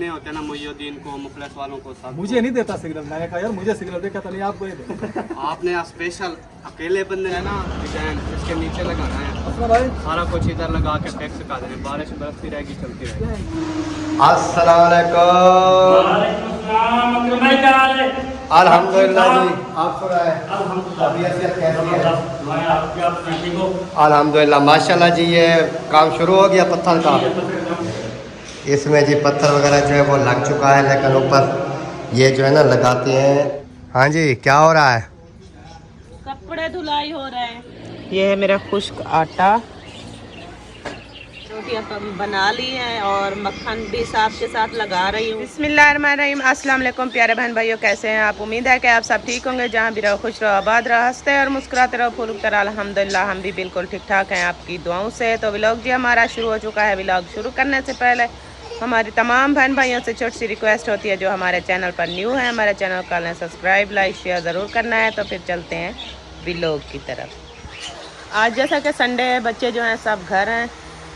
नहीं होते ना मुहिउद्दीन को, मुखलिस वालों को सब। मुझे नहीं देता सिग्नल, मैंने कहा यार मुझे सिग्नल दे, कहता नहीं आपको ये दे। आपने स्पेशल अकेले बंदे है ना डिजाइन इसके नीचे लगाना है, अपना भाई सारा कुछ इधर लगा के फिक्स कर दें, बारिश बरसती रहेगी चलती रहेगी। अस्सलाम वालेकुम। अल्हम्दुलिल्लाह जी, आप सुनाए तबीयत कैसी है? अल्हम्दुलिल्लाह माशाल्लाह जी, ये काम शुरू हो गया पत्थर का। इसमें जी पत्थर वगैरह जो है वो लग चुका है, लेकिन ऊपर ये जो है ना लगाते हैं। हाँ जी, क्या हो रहा है? कपड़े धुलाई हो रहे हैं। ये है मेरा खुश्क आटा, रोटियां बना ली हैं और मक्खन भी साथ के साथ लगा रही हूँ। बिस्मिल्लाहिर्रहमानिर्रहीम। अस्सलाम वालेकुम प्यारे बहन भाइयों, कैसे हैं आप? उम्मीद है कि आप सब ठीक होंगे। जहाँ भी रहो खुश रहो, आबाद रहो, हंसते और मुस्कुराते रहो, फूल उगते रहो। अल्हम्दुलिल्लाह हम भी बिल्कुल ठीक ठाक हैं आपकी दुआओं से। तो व्लॉग जी हमारा शुरू हो चुका है। व्लॉग शुरू करने से पहले हमारी तमाम बहन भाइयों से छोटी सी रिक्वेस्ट होती है, जो हमारे चैनल पर न्यू है, हमारे चैनल को कर सब्सक्राइब, लाइक, शेयर ज़रूर करना है। तो फिर चलते हैं व्लॉग की तरफ। आज जैसा कि संडे है, बच्चे जो हैं सब घर हैं,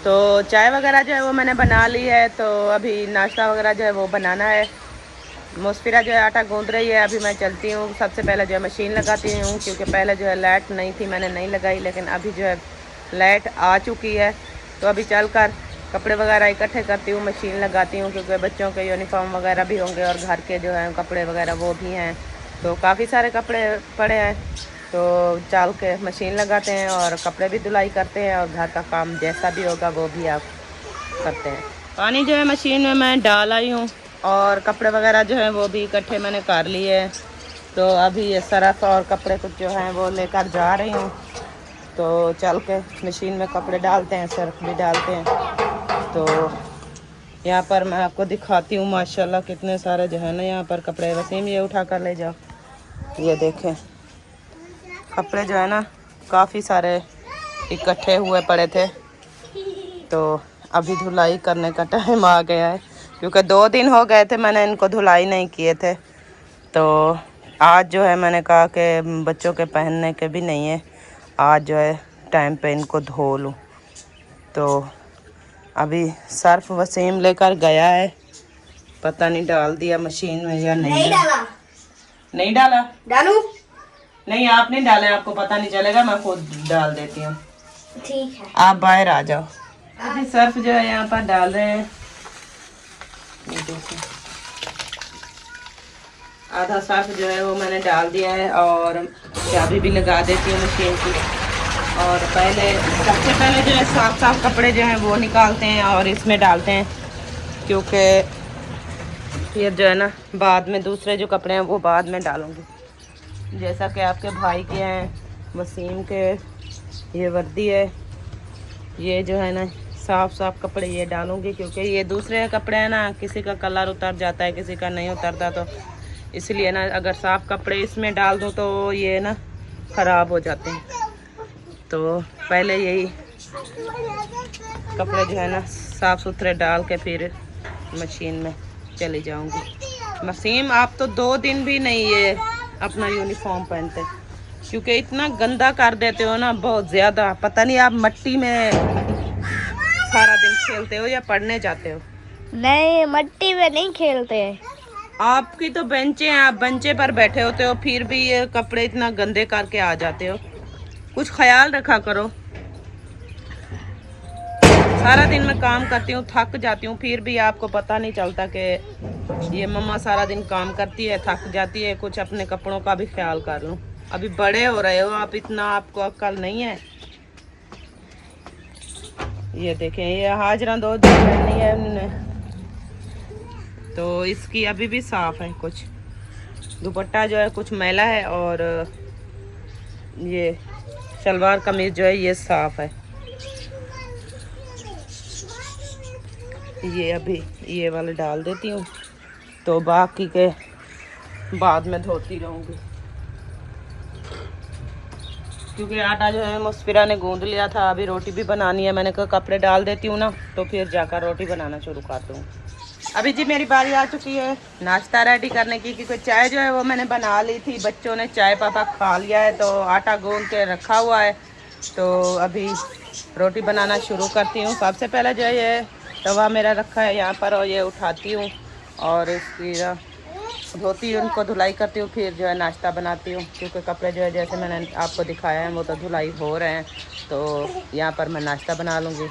तो चाय वगैरह जो है वो मैंने बना ली है। तो अभी नाश्ता वगैरह जो है वो बनाना है। मुस्फिरा जो है आटा गूंद रही है। अभी मैं चलती हूँ, सबसे पहले जो है मशीन लगाती हूँ, क्योंकि पहले जो है लाइट नहीं थी, मैंने नहीं लगाई, लेकिन अभी जो है लाइट आ चुकी है। तो अभी चलकर कपड़े वगैरह इकट्ठे करती हूँ, मशीन लगाती हूँ, क्योंकि बच्चों के यूनिफॉर्म वगैरह भी होंगे और घर के जो हैं कपड़े वगैरह वो भी हैं। तो काफ़ी सारे कपड़े पड़े हैं, तो चल के मशीन लगाते हैं और कपड़े भी धुलाई करते हैं, और घर का काम जैसा भी होगा वो भी आप करते हैं। पानी जो है मशीन में मैं डाल आई हूँ, और कपड़े वगैरह जो है वो भी इकट्ठे मैंने कर लिए हैं। तो अभी ये सरफ और कपड़े कुछ जो हैं वो लेकर जा रही हूँ। तो चल के मशीन में कपड़े डालते हैं, सर्फ भी डालते हैं। तो यहाँ पर मैं आपको दिखाती हूँ माशाल्लाह कितने सारे जो है ना यहाँ पर कपड़े। वसीम ये उठा कर ले जाओ, ये देखें कपड़े जो है ना काफ़ी सारे इकट्ठे हुए पड़े थे। तो अभी धुलाई करने का टाइम आ गया है, क्योंकि 2 दिन हो गए थे मैंने इनको धुलाई नहीं किए थे। तो आज जो है मैंने कहा कि बच्चों के पहनने के भी नहीं है, आज जो है टाइम पे इनको धो लूँ। तो अभी सर्फ वसीम लेकर गया है, पता नहीं डाल दिया मशीन में या नहीं डाला। नहीं डाला? डालूं? नहीं आप नहीं डालें, आपको पता नहीं चलेगा, मैं खुद डाल देती हूँ। ठीक है, आप बाहर आ जाओ। अभी सर्फ जो है यहाँ पर डाल रहे हैं, ये देखिए आधा सर्फ जो है वो मैंने डाल दिया है, और चाबी भी लगा देती हूँ मशीन की। और पहले सबसे पहले जो है साफ साफ कपड़े जो हैं वो निकालते हैं और इसमें डालते हैं, क्योंकि फिर जो है ना बाद में दूसरे जो कपड़े हैं वो बाद में डालूँगी। जैसा कि आपके भाई के हैं, वसीम के, ये वर्दी है, ये जो है ना साफ साफ कपड़े ये डालूँगी, क्योंकि ये दूसरे कपड़े हैं ना, किसी का कलर उतर जाता है, किसी का नहीं उतरता। तो इसलिए ना अगर साफ कपड़े इसमें डाल दूँ तो ये ना ख़राब हो जाते हैं। तो पहले यही कपड़े जो है ना साफ़ सुथरे डाल के फिर मशीन में चली जाऊंगी। वसीम आप तो 2 दिन भी नहीं ये अपना यूनिफॉर्म पहनते, क्योंकि इतना गंदा कर देते हो ना, बहुत ज़्यादा। पता नहीं आप मिट्टी में सारा दिन खेलते हो या पढ़ने जाते हो? नहीं, मिट्टी में नहीं खेलते। आपकी तो बेंचे हैं, आप बेंचे पर बैठे होते हो, फिर भी ये कपड़े इतना गंदे करके आ जाते हो। कुछ ख्याल रखा करो। सारा दिन मैं काम करती हूँ, थक जाती हूँ, फिर भी आपको पता नहीं चलता कि ये मम्मा सारा दिन काम करती है, थक जाती है। कुछ अपने कपड़ों का भी ख्याल कर लूँ। अभी बड़े हो रहे हो आप, इतना आपको अक्ल नहीं है। ये देखें, ये हाजरा 2 दिन पहनी है उन्होंने, तो इसकी अभी भी साफ है। कुछ दुपट्टा जो है कुछ मैला है, और ये शलवार कमीज जो है ये साफ है। ये अभी ये वाले डाल देती हूँ, तो बाकी के बाद में धोती रहूँगी, क्योंकि आटा जो है मुस्फिरा ने गूंद लिया था। अभी रोटी भी बनानी है, मैंने कहा कपड़े डाल देती हूँ ना, तो फिर जाकर रोटी बनाना शुरू कर दूँ। अभी जी मेरी बारी आ चुकी है नाश्ता रेडी करने की, क्योंकि चाय जो है वो मैंने बना ली थी। बच्चों ने चाय पापा खा लिया है, तो आटा गूंद के रखा हुआ है। तो अभी रोटी बनाना शुरू करती हूँ। सबसे पहले जो है ये तवा मेरा रखा है यहाँ पर, और ये उठाती हूँ और इसकी धोती हूँ, उनको धुलाई करती हूँ, फिर जो है नाश्ता बनाती हूँ, क्योंकि कपड़े जो है जैसे मैंने आपको दिखाया है वो तो धुलाई हो रहे हैं। तो यहाँ पर मैं नाश्ता बना लूँगी।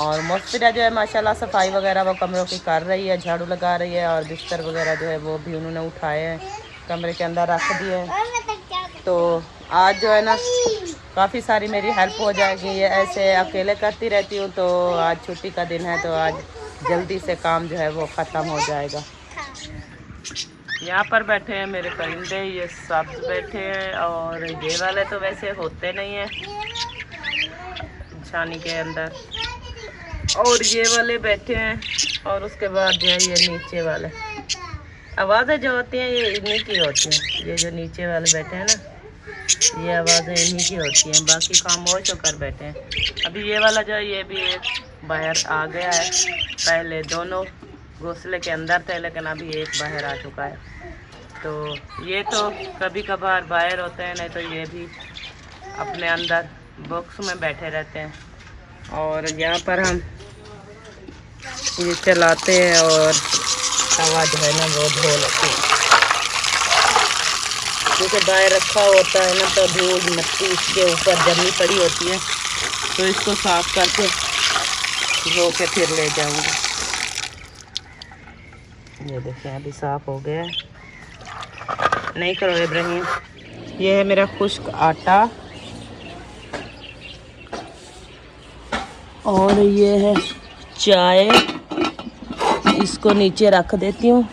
और मुस्फिरा जो है माशाल्लाह सफाई वगैरह वो कमरों की कर रही है, झाड़ू लगा रही है, और बिस्तर वगैरह जो है वो भी उन्होंने उठाए हैं, कमरे के अंदर रख दिए हैं। तो आज जो है ना काफ़ी सारी मेरी हेल्प हो जाएगी। ये ऐसे अकेले करती रहती हूँ, तो आज छुट्टी का दिन है तो आज जल्दी से काम जो है वो ख़त्म हो जाएगा। यहाँ पर बैठे हैं मेरे परिंदे, ये सब बैठे हैं, और ये वाले तो वैसे होते नहीं हैं छानी के अंदर, और ये वाले बैठे हैं, और उसके बाद जो है ये नीचे वाले। आवाज़ें जो होती हैं ये इन्हीं की होती हैं, ये जो नीचे वाले बैठे हैं ना, ये आवाज़ें इन्हीं की होती हैं, बाकी खामोश होकर बैठे हैं। अभी ये वाला जो है ये भी एक बाहर आ गया है, पहले दोनों घोंसले के अंदर थे लेकिन अभी एक बाहर आ चुका है। तो ये तो कभी कभार बाहर होते हैं, नहीं तो ये भी अपने अंदर बॉक्स में बैठे रहते हैं। और यहाँ पर हम ये चलाते हैं और हवा जो है ना वो धो लेते हैं, क्योंकि बाहर रखा होता है ना तो धूल मिट्टी इसके ऊपर जमी पड़ी होती है, तो इसको साफ करके धो के फिर ले जाऊँगी। ये देखें अभी साफ हो गया है। नहीं करो इब्राहिम। ये है मेरा खुश्क आटा, और ये है चाय, इसको नीचे रख देती हूँ।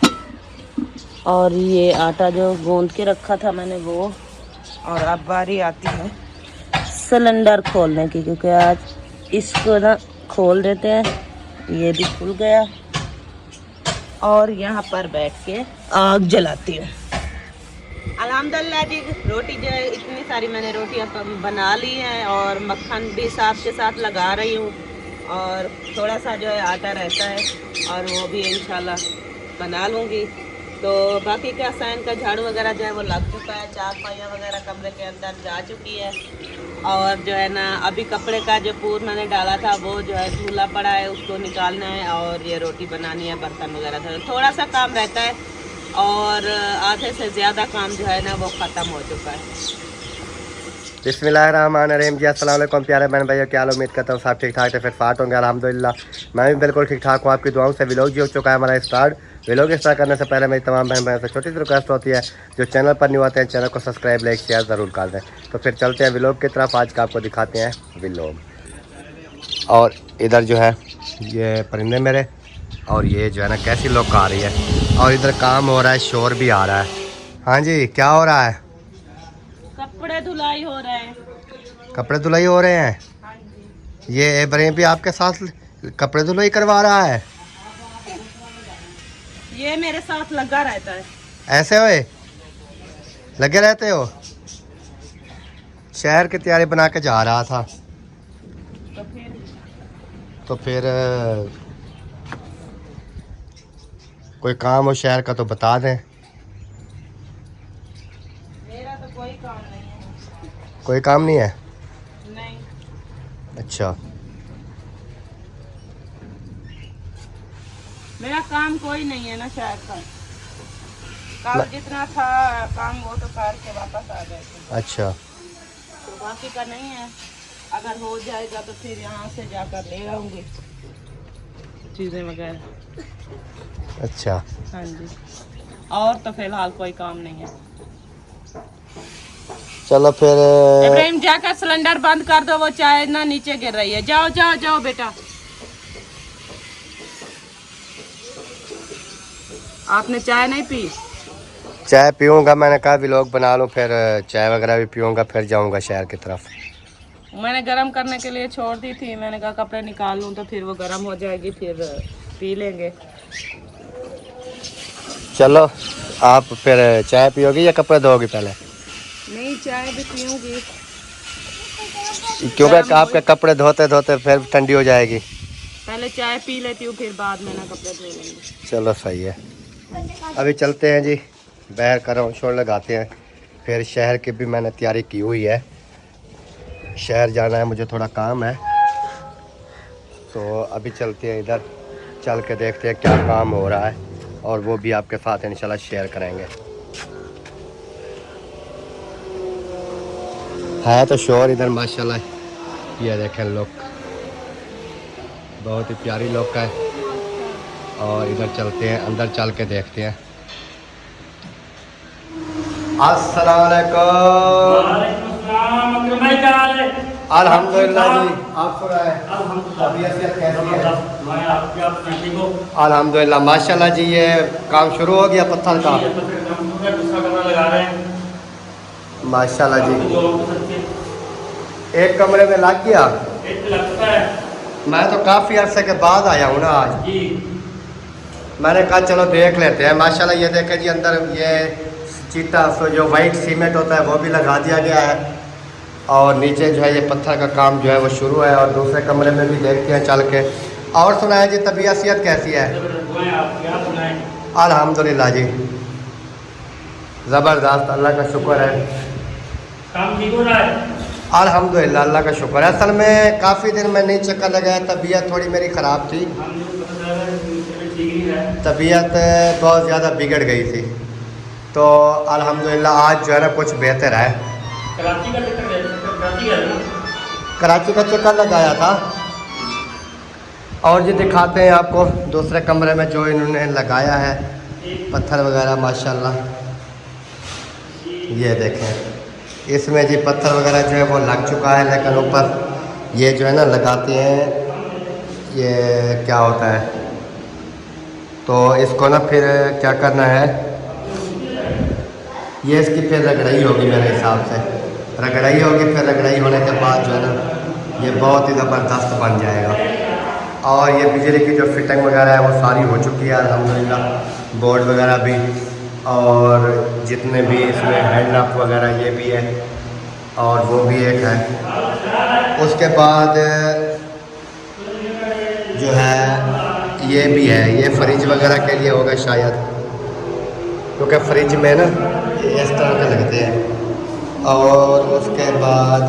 और ये आटा जो गूंद के रखा था मैंने वो, और अब बारी आती है सिलेंडर खोलने की, क्योंकि आज इसको ना खोल देते हैं। ये भी खुल गया, और यहाँ पर बैठ के आग जलाती हूँ। अल्हम्दुलिल्लाह जी, रोटी जो है इतनी सारी मैंने रोटियाँ बना ली हैं, और मक्खन भी साथ के साथ लगा रही हूँ, और थोड़ा सा जो है आटा रहता है और वो भी इंशाल्लाह बना लूँगी। तो बाकी का सैन का झाड़ू वगैरह जो है वो लग चुका है, चारपाइयाँ वगैरह कमरे के अंदर जा चुकी है, और जो है ना अभी कपड़े का जो पूर मैंने डाला था वो जो है धुला पड़ा है, उसको निकालना है, और ये रोटी बनानी है, बर्तन वगैरह थोड़ा सा काम रहता है, और आधे से ज़्यादा काम जो है ना वो ख़त्म हो चुका है। बिस्मिल्लाहिर्रहमानिर्रहीम जी, अस्सलाम वालेकुम प्यारे बहन भाइयों, क्या हाल, उम्मीद करता हूँ सब ठीक ठाक है, फिर फाट होंगे अल्हम्दुलिल्लाह। मैं भी बिल्कुल ठीक ठाक हूँ, आपकी दुआओं से। व्लॉग जी हो चुका है हमारा स्टार्ट। व्लॉग स्टार्ट करने से पहले मेरी तमाम बहन भाइयों से छोटी सी रिक्वेस्ट होती है, जो चैनल पर न्यू आते हैं चैनल को सब्सक्राइब लाइक शेयर ज़रूर कर दें। तो फिर चलते हैं व्लॉग की तरफ। आज का आपको दिखाते हैं व्लॉग। और इधर जो है ये परिंदे मेरे, और ये जो है ना कैसी लोग आ रही है, और इधर काम हो रहा है, शोर भी आ रहा है। हाँ जी, क्या हो रहा है? कपड़े धुलाई हो रहे हैं। कपड़े धुलाई हो रहे हैं? हाँ जी। ये इब्राहिम भी आपके साथ कपड़े धुलाई करवा रहा है? ये मेरे साथ लगा रहता है। ऐसे हुए लगे रहते हो? शहर की तैयारी बना के जा रहा था, तो फिर कोई काम हो शहर का तो बता दें। मेरा तो कोई काम नहीं है। कोई काम नहीं है? नहीं। अच्छा, मेरा काम कोई नहीं है ना शहर का। कल जितना था काम वो तो करके वापस आ गए थे। अच्छा, तो बाकी का नहीं है। अगर हो जाएगा तो फिर यहाँ से जाकर ले आऊँगी चीज़ें वगैरह। अच्छा। हाँ जी, और तो फिलहाल कोई काम नहीं है। चलो फिर इब्राहिम जाकर सिलेंडर बंद कर दो, वो चाय ना नीचे गिर रही है। जाओ जाओ जाओ बेटा। आपने चाय नहीं पी? चाय पीऊँगा, मैंने कहा व्लॉग बना लूँ, फिर चाय वगैरह भी पीऊँगा, फिर जाऊँगा शहर की तरफ। मैंने गरम करने के लिए छोड़ दी थी, मैंने कहा कपड़े निकाल लूँ तो फिर वो गरम हो जाएगी, फिर पी लेंगे। चलो, आप फिर चाय पियोगी या कपड़े धोगी पहले? नहीं, चाय भी पीऊँगी, क्योंकि आपके कपड़े धोते धोते फिर ठंडी हो जाएगी। पहले चाय पी लेती हूँ, फिर बाद में ना कपड़े धो लेंगे। चलो सही है। अभी चलते हैं जी, बाहर का राउंड शोर लगाते हैं, फिर शहर की भी मैंने तैयारी की हुई है। शहर जाना है, मुझे थोड़ा काम है, तो अभी चलते हैं इधर, चल के देखते हैं क्या काम हो रहा है। और वो भी आपके साथ इंशाल्लाह शेयर करेंगे। है तो शोर इधर माशाल्लाह, ये देखें लुक बहुत ही प्यारी लुक है। और इधर चलते हैं, अंदर चल के देखते हैं। अस्सलाम वालेकुम। अल्हम्दुलिल्लाह जी, आप सुनाएं तबीयत कैसी है? अल्हम्दुलिल्लाह माशाल्लाह जी। ये काम शुरू हो गया पत्थर का माशाल्लाह जी। एक कमरे में लग गया। मैं तो काफ़ी अरसे के बाद आया हूँ ना आज। मैंने कहा चलो देख लेते हैं। माशाल्लाह ये देखें जी, अंदर ये चीटा जो वाइट सीमेंट होता है वो भी लगा दिया गया है। और नीचे जो है ये पत्थर का काम जो है वो शुरू है। और दूसरे कमरे में भी देखते हैं चल के। और सुनाए जी, तबीयत सेहत कैसी है? अल्हम्दुलिल्लाह जी, ज़बरदस्त, अल्लाह का शुक्र है। काम ठीक हो रहा है? अल्हम्दुलिल्लाह, अल्लाह का शुक्र है। असल में काफ़ी दिन में नहीं चक्कर लगाया, तबीयत थोड़ी मेरी ख़राब थी। तबीयत बहुत ज़्यादा बिगड़ गई थी, तो अल्हम्दुलिल्लाह आज जो है ना कुछ बेहतर है। कराची का चक्कर है? कराची का चक्कर लगाया था। और जी दिखाते हैं आपको दूसरे कमरे में जो इन्होंने लगाया है पत्थर वगैरह माशाल्लाह। ये देखें, इसमें जी पत्थर वगैरह जो है वो लग चुका है, लेकिन ऊपर ये जो है ना लगाते हैं, ये क्या होता है, तो इसको ना फिर क्या करना है, ये इसकी फिर रगड़ाई होगी मेरे हिसाब से। रगड़ाई होगी, फिर रगड़ाई होने के बाद जो है ना ये बहुत ही ज़बरदस्त बन जाएगा। और ये बिजली की जो फिटिंग वगैरह है वो सारी हो चुकी है अल्हम्दुलिल्लाह। बोर्ड वगैरह भी, और जितने भी इसमें हैंड नॉब वगैरह ये भी है, और वो भी एक है। उसके बाद जो है ये भी है, ये फ्रिज वगैरह के लिए होगा शायद, क्योंकि फ्रिज में ना इस तरह के लगते हैं। और उसके बाद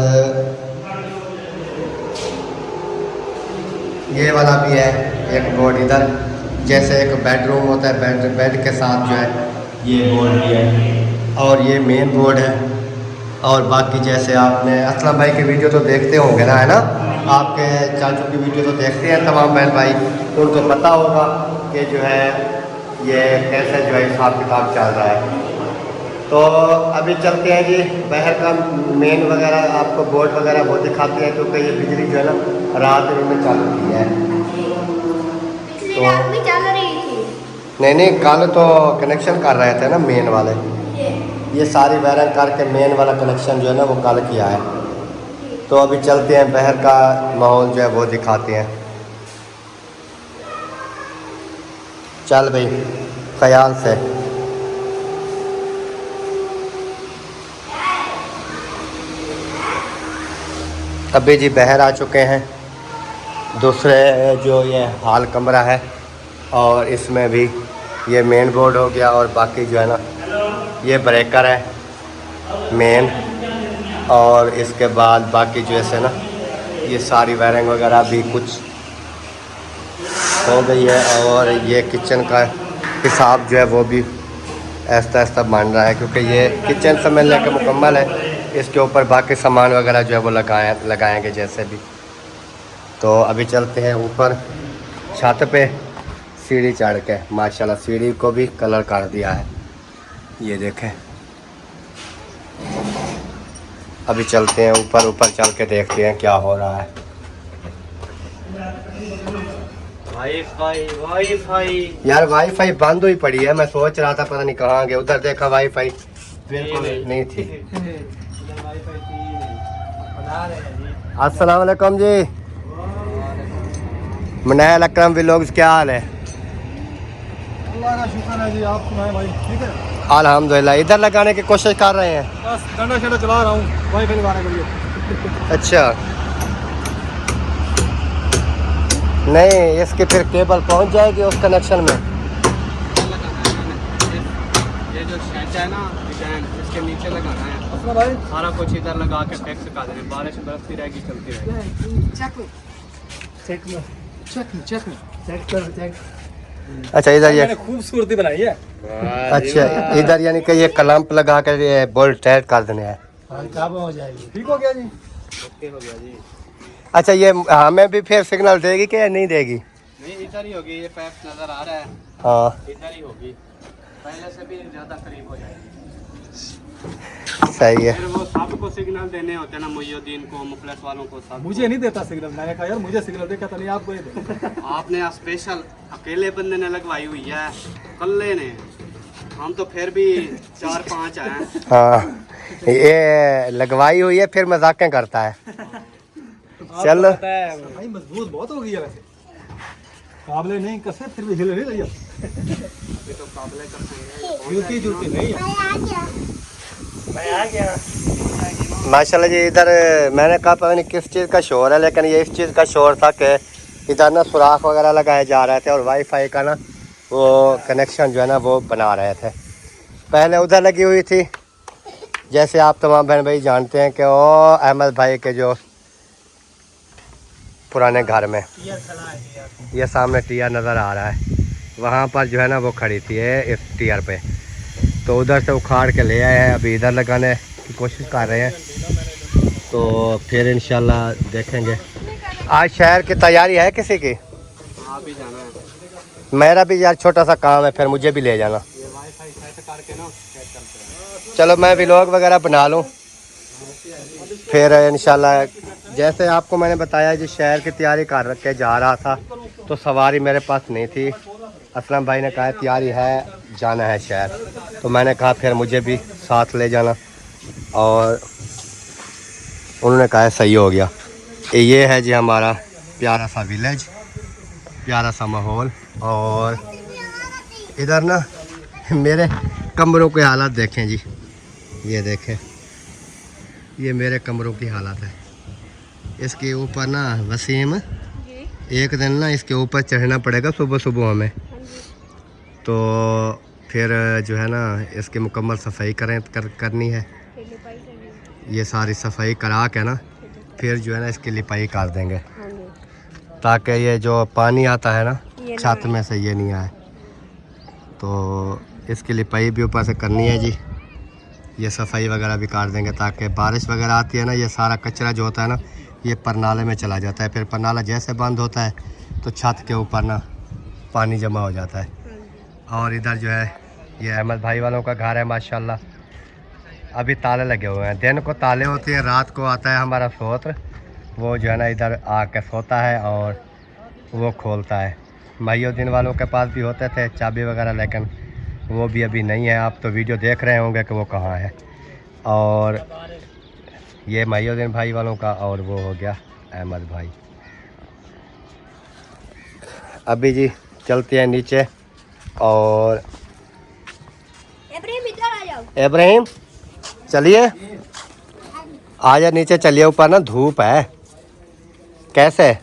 ये वाला भी है एक बोर्ड इधर, जैसे एक बेडरूम होता है, बेड के साथ जो है ये बोर्ड भी है। और ये मेन बोर्ड है। और बाकी जैसे आपने असलम भाई की वीडियो तो देखते होंगे ना, है ना, आपके चाचू की वीडियो तो देखते हैं तमाम बहन भाई, उनको पता होगा कि जो है ये कैसे जो है हिसाब किताब चल रहा है। तो अभी चलते हैं जी बाहर का मेन वगैरह, आपको बोर्ड वगैरह वो दिखाते हैं, क्योंकि ये बिजली जो है ना रात इन्होंने चालू की है। तो रात में चल रही थी। नहीं, कल तो कनेक्शन कर रहे थे ना मेन वाले, ये सारी वायरिंग करके मेन वाला कनेक्शन जो है ना वो कल किया है। तो अभी चलते हैं, बाहर का माहौल जो है वो दिखाते हैं। चल भाई ख्याल से। अभी जी बाहर आ चुके हैं, दूसरे जो ये हॉल कमरा है, और इसमें भी ये मेन बोर्ड हो गया, और बाकी जो है ना ये ब्रेकर है मेन। और इसके बाद बाकी जो है ना ये सारी वायरिंग वगैरह भी कुछ हो गई है। और ये किचन का हिसाब जो है वो भी ऐसा ऐसा बन रहा है, क्योंकि ये किचन समझ लें कि मुकम्मल है। इसके ऊपर बाकी सामान वगैरह जो है वो लगाएंगे जैसे भी। तो अभी चलते हैं ऊपर छत पे, सीढ़ी चढ़ के माशाल्लाह सीढ़ी को भी कलर कर दिया है, ये देखें। अभी चलते हैं ऊपर चल के देखते हैं क्या हो रहा है। वाईफाई यार वाईफाई बंद हुई पड़ी है, मैं सोच रहा था पता नहीं कहाँ गए। उधर देखा वाईफाई बिल्कुल नहीं थी। अस्सलाम वालेकुम जी, मनायल अकरम व्लॉग्स, क्या हाल है? अल्लाह का शुक्र है जी, आप सुनाएं भाई, ठीक है? अल्हम्दुलिल्लाह। इधर लगाने की कोशिश कर रहे हैं, बस डंडा शंडा चला रहा हूँ वाईफाई लगाने के लिए। अच्छा नहीं, इसकी फिर केबल पहुंच जाएगी उस कनेक्शन में। ये जो शेड है ना डिजाइन, इसके नीचे लगाना है असलम भाई, सारा कुछ इधर लगा के फिक्स कर देंगे। बारिश बरसती रहेगी, चलती रहेगी। अच्छा इधर ये मैंने खूबसूरती बनाई है। अच्छा इधर यानी कि ये क्लैंप लगा कर ये बोल्ट टाइट कर देने हैं। कब हो जाएगी? ठीक हो गया जी। ओके हो गया जी। अच्छा ये हमें भी फिर सिग्नल देगी कि नहीं देगी? नहीं इधर ही होगी, ये पैप नजर आ रहा है, हाँ इधर ही होगी, पहले से भी ज्यादा करीब हो जाएगी। सही है। फिर वो सबको सिग्नल देने होते हैं ना, मुहिउद्दीन को, मुखलिस वालों को, सब। मुझे नहीं देता सिग्नल। मैंने कहा यार मुझे सिग्नल दे, कहता नहीं आपको ये दे। आपने स्पेशल अकेले बंदे ने लगवाई हुई है, कल्ले ने, हम तो फिर भी 4-5 आए हैं। हाँ ये लगवाई हुई है फिर मजाकें करता है। चलो भाई मजबूत बहुत हो गई है वैसे, काबले नहीं कसे फिर भी हिले नहीं रही। अभी तो काबले करते हैं। जूती जूती नहीं है। मैं आ गया। माशाल्लाह जी। इधर मैंने कहा पता नहीं किस चीज़ का शोर है, लेकिन ये इस चीज़ का शोर था कि इधर ना सुराख वगैरह लगाए जा रहे थे और वाईफाई का ना वो कनेक्शन जो है ना वो बना रहे थे। पहले उधर लगी हुई थी, जैसे आप तमाम बहन भाई जानते हैं कि वो अहमद भाई के जो पुराने घर में ये सामने टीयर नज़र आ रहा है, वहाँ पर जो है ना वो खड़ी थी इस टीयर पे, तो उधर से उखाड़ के ले आए हैं। अभी इधर लगाने की कोशिश कर रहे हैं, तो फिर इंशाल्लाह देखेंगे। आज शहर की तैयारी है किसी की? आप ही जाना है। मेरा भी यार छोटा सा काम है, फिर मुझे भी ले जाना। ये वाईफाई सेट करके ना सेट करते हैं। चलो मैं व्लॉग वगैरह बना लूँ, फिर इंशाल्लाह जैसे आपको मैंने बताया जी शहर की तैयारी कर के जा रहा था, तो सवारी मेरे पास नहीं थी। असलम भाई ने कहा तैयारी है, जाना है शहर, तो मैंने कहा फिर मुझे भी साथ ले जाना, और उन्होंने कहा सही हो गया। ये है जी हमारा प्यारा सा विलेज, प्यारा सा माहौल। और इधर ना मेरे कमरों की हालत देखें जी, ये देखें, ये मेरे कमरों की हालत है। इसके ऊपर ना वसीम एक दिन ना इसके ऊपर चढ़ना पड़ेगा सुबह सुबह हमें, तो फिर जो है ना इसकी मुकम्मल सफाई करनी है। ये सारी सफाई करा के ना फिर जो है ना इसकी लिपाई कर देंगे, ताकि ये जो पानी आता है ना छत में से ये नहीं आए। तो इसकी लिपाई भी ऊपर से करनी है जी, ये सफाई वगैरह भी कर देंगे, ताकि बारिश वगैरह आती है ना ये सारा कचरा जो होता है ना ये परनाले में चला जाता है। फिर परनाला जैसे बंद होता है तो छत के ऊपर ना पानी जमा हो जाता है। और इधर जो है ये अहमद भाई वालों का घर है माशाल्लाह, अभी ताले लगे हुए हैं। दिन को ताले होते हैं, रात को आता है हमारा सोत्र, वो जो है ना इधर आके सोता है और वो खोलता है। माहिउद्दीन वालों के पास भी होते थे चाबी वगैरह, लेकिन वो भी अभी नहीं है। आप तो वीडियो देख रहे होंगे कि वो कहाँ है। और ये माहिउद्दीन भाई वालों का, और वो हो गया अहमद भाई। अभी जी चलते हैं नीचे, और इब्राहिम चलिए आजा नीचे चलिए, ऊपर ना धूप है। कैसे?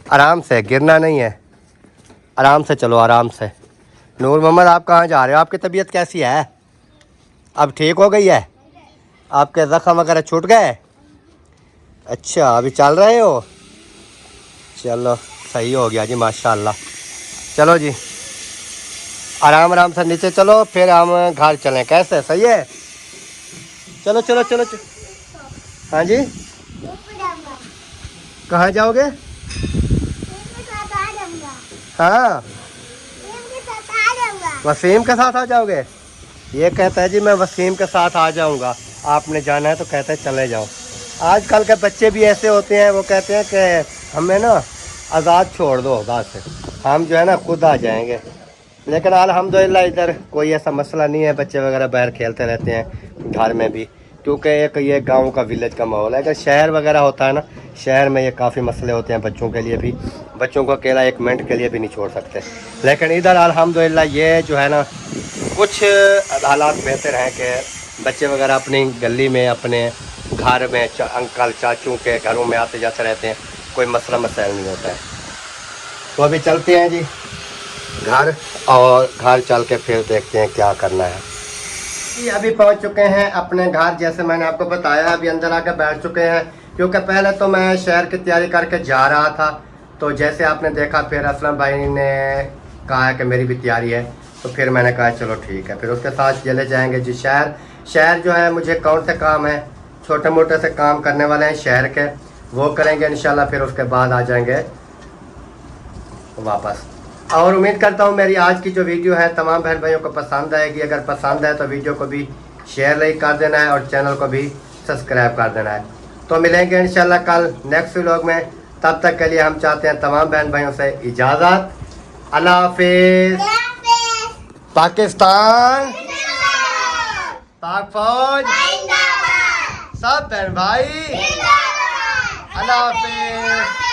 आराम से, गिरना नहीं है, आराम से चलो, आराम से। नूर मोहम्मद आप कहाँ जा रहे हो? आपकी तबीयत कैसी है? अब ठीक हो गई है? आपके ज़ख़म वगैरह छूट गए? अच्छा अभी चल रहे हो? चलो सही हो गया जी माशाल्लाह। चलो जी आराम आराम से नीचे चलो, फिर हम घर चलें। कैसे? सही है? चलो चलो चलो, चलो। हाँ जी कहाँ जाओगे? हाँ वसीम के साथ आ जाओगे? ये कहता है जी मैं वसीम के साथ आ जाऊंगा, आपने जाना है तो कहते हैं चले जाओ। आजकल के बच्चे भी ऐसे होते हैं, वो कहते हैं कि हमें ना आज़ाद छोड़ दो, बस हम जो है ना खुद आ जाएंगे। लेकिन अल्हम्दुलिल्लाह इधर कोई ऐसा मसला नहीं है, बच्चे वगैरह बाहर खेलते रहते हैं घर में भी, क्योंकि एक ये गांव का विलेज का माहौल है। अगर शहर वगैरह होता है ना, शहर में ये काफ़ी मसले होते हैं बच्चों के लिए भी, बच्चों को अकेला एक मिनट के लिए भी नहीं छोड़ सकते। लेकिन इधर अल्हम्दुलिल्लाह ये जो है ना कुछ हालात बेहतर हैं कि बच्चे वगैरह अपनी गली में, अपने घर में अंकल चाचू के घरों में आते जाते रहते हैं, कोई मसला मसाइल नहीं होता है। तो अभी चलते हैं जी घर, और घर चल के फिर देखते हैं क्या करना है। जी अभी पहुंच चुके हैं अपने घर, जैसे मैंने आपको बताया अभी अंदर आकर बैठ चुके हैं, क्योंकि पहले तो मैं शहर की तैयारी करके जा रहा था। तो जैसे आपने देखा फिर असलम भाई ने कहा है कि मेरी भी तैयारी है, तो फिर मैंने कहा चलो ठीक है। फिर उसके साथ चले जाएंगे जी शहर जो है, मुझे कौन से काम है, छोटे मोटे से काम करने वाले हैं शहर के, वो करेंगे इंशाल्लाह। फिर उसके बाद आ जाएंगे वापस। और उम्मीद करता हूँ मेरी आज की जो वीडियो है तमाम बहन भाइयों को पसंद आएगी। अगर पसंद है तो वीडियो को भी शेयर लाइक कर देना है और चैनल को भी सब्सक्राइब कर देना है। तो मिलेंगे इंशाल्लाह कल नेक्स्ट व्लॉग में। तब तक के लिए हम चाहते हैं तमाम बहन भाइयों से इजाज़त। अल्लाह हाफिज़। पाकिस्तान, पाक फौज, सब बहन भाई, अल्लाह हाफिज़।